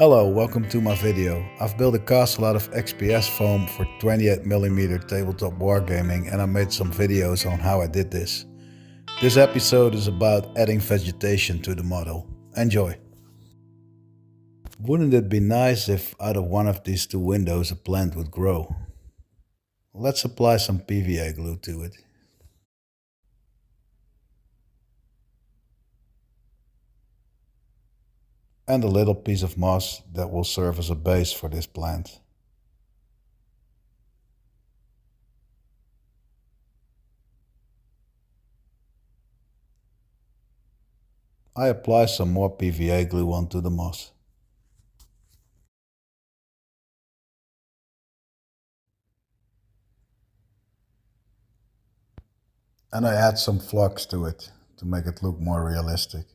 Hello, welcome to my video. I've built a castle out of XPS foam for 28mm tabletop wargaming and I made some videos on how I did this. This episode is about adding vegetation to the model. Enjoy! Wouldn't it be nice if out of one of these two windows a plant would grow? Let's apply some PVA glue to it. And a little piece of moss that will serve as a base for this plant. I apply some more PVA glue onto the moss. And I add some flux to it to make it look more realistic.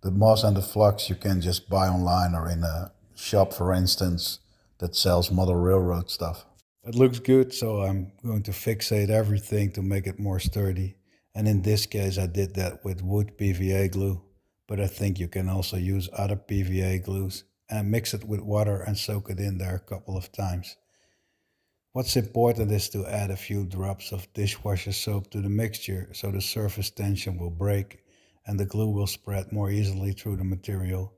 The moss and the flux you can just buy online or in a shop, for instance, that sells model railroad stuff. It looks good, so I'm going to fixate everything to make it more sturdy. And in this case, I did that with wood PVA glue, but I think you can also use other PVA glues and mix it with water and soak it in there a couple of times. What's important is to add a few drops of dishwasher soap to the mixture so the surface tension will break and the glue will spread more easily through the material.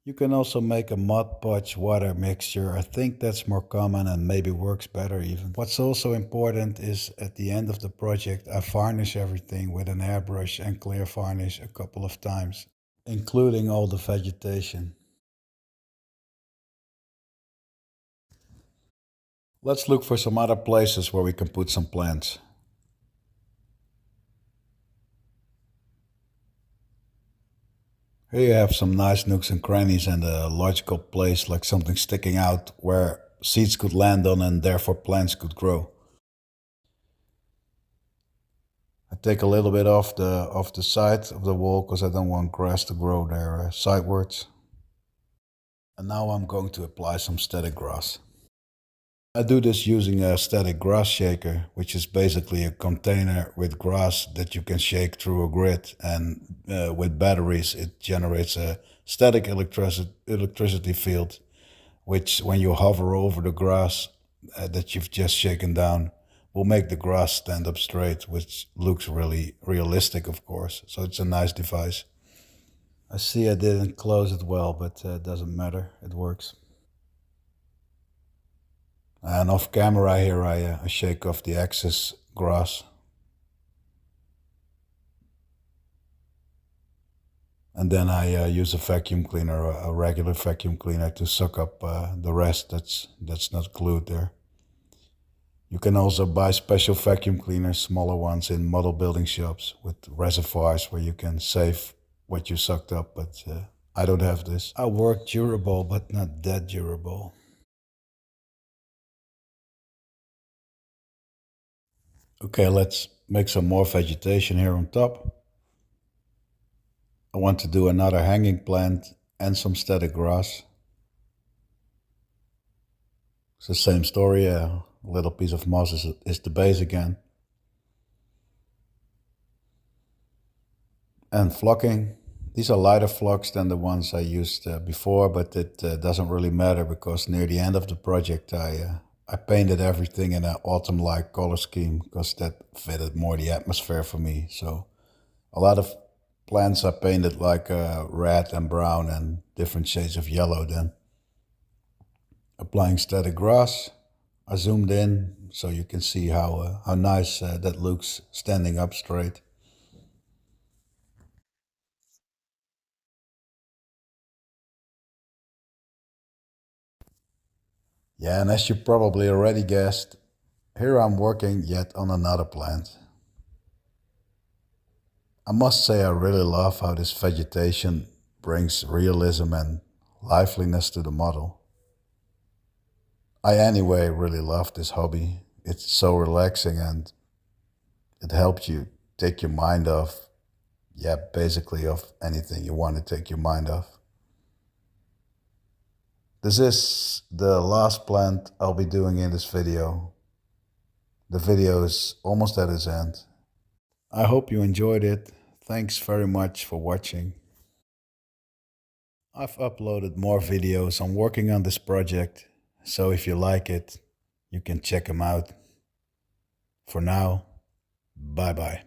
You can also make a Mod Podge water mixture. I think that's more common and maybe works better even. What's also important is at the end of the project I varnish everything with an airbrush and clear varnish a couple of times, including all the vegetation. Let's look for some other places where we can put some plants. Here you have some nice nooks and crannies and a logical place like something sticking out where seeds could land on and therefore plants could grow. I take a little bit off the side of the wall because I don't want grass to grow there sidewards. And now I'm going to apply some static grass. I do this using a static grass shaker, which is basically a container with grass that you can shake through a grid, and with batteries it generates a static electricity field, which when you hover over the grass that you've just shaken down will make the grass stand up straight, which looks really realistic, of course. So it's a nice device. I see I didn't close it well, but it doesn't matter, it works. And off camera here I shake off the excess grass. And then I use a vacuum cleaner, a regular vacuum cleaner, to suck up the rest that's not glued there. You can also buy special vacuum cleaners, smaller ones, in model building shops with reservoirs where you can save what you sucked up, but I don't have this. I work durable, but not that durable. Okay, let's make some more vegetation here on top. I want to do another hanging plant and some static grass. It's the same story, a little piece of moss is the base again. And flocking. These are lighter flocks than the ones I used before, but it doesn't really matter because near the end of the project I painted everything in an autumn-like color scheme because that fitted more the atmosphere for me. So a lot of plants I painted like red and brown and different shades of yellow then. Applying static grass, I zoomed in so you can see how nice that looks standing up straight. Yeah, and as you probably already guessed, here I'm working yet on another plant. I must say I really love how this vegetation brings realism and liveliness to the model. I anyway really love this hobby. It's so relaxing and it helps you take your mind off, yeah, basically of anything you want to take your mind off. This is the last plant I'll be doing in this video. The video is almost at its end. I hope you enjoyed it. Thanks very much for watching. I've uploaded more videos. I'm working on this project, so if you like it, you can check them out. For now, bye bye.